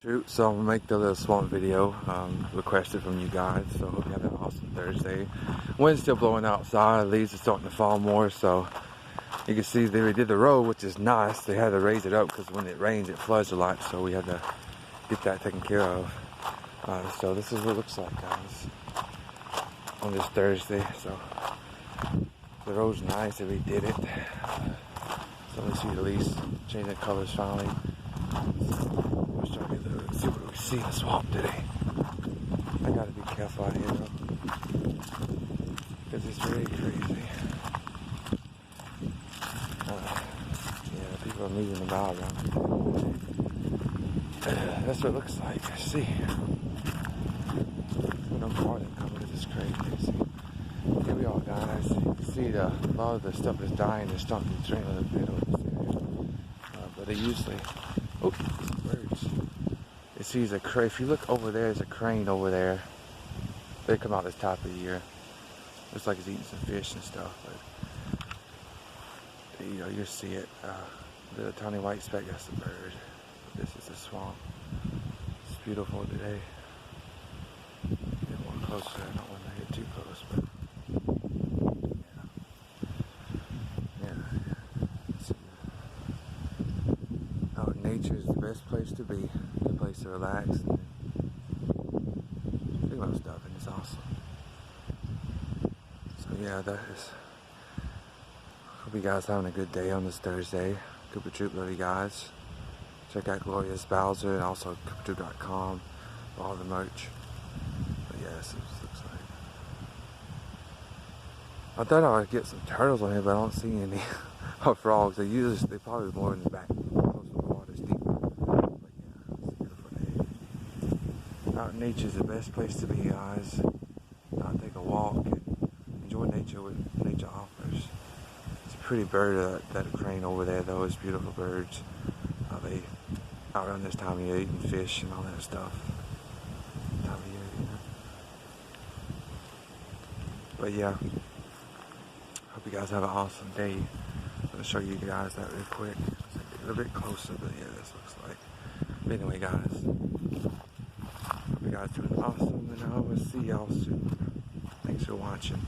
So I'm gonna make the little swamp video requested from you guys. So hope you have an awesome Thursday. Wind's still blowing outside, leaves are starting to fall more, so you can see they redid the road, which is nice. They had to raise it up because when it rains it floods a lot, so we had to get that taken care of. So this is what it looks like, guys, on this Thursday. So the road's nice, they redid it. So let's see, at least change the colors finally. Let's see what we see in the swamp today. I gotta be careful out here though, because it's very crazy. Yeah, people are moving about around. That's what it looks like. See, no car that coming because it's crazy. Here we are, guys. You can see a lot of the stuff is dying. It's starting to drain a little bit over this area. But they usually, oh, birds. It sees a crane. If you look over there, there's a crane over there. They come out this time of the year. Looks like it's eating some fish and stuff, but you know, you'll see it. The tiny white speck, that's a bird. This is a swamp. It's beautiful today. Get more closer. I don't want to get too close, but oh, nature is the best place to be. The place to relax and think about stuff, and it's awesome. So yeah, that is. Hope you guys having a good day on this Thursday. Cooper Troop, love you guys. Check out Glorious Bowser and also CooperTroop.com for all the merch. But yeah, this looks like. I thought I would get some turtles on here, but I don't see any. Or frogs. They probably more in the back, close to the water's deep. But yeah, it's a beautiful day. Out in nature is the best place to be, guys. Take a walk and enjoy nature with nature offers. It's a pretty bird, that crane over there, though. It's beautiful birds. They out around this time of year eating fish and all that stuff. Time of year, you know. But yeah, hope you guys have an awesome day. I'm gonna show you guys that real quick. A little bit closer, but yeah, this looks like. But anyway, guys, hope you guys doing awesome, and I will see y'all soon. Thanks for watching.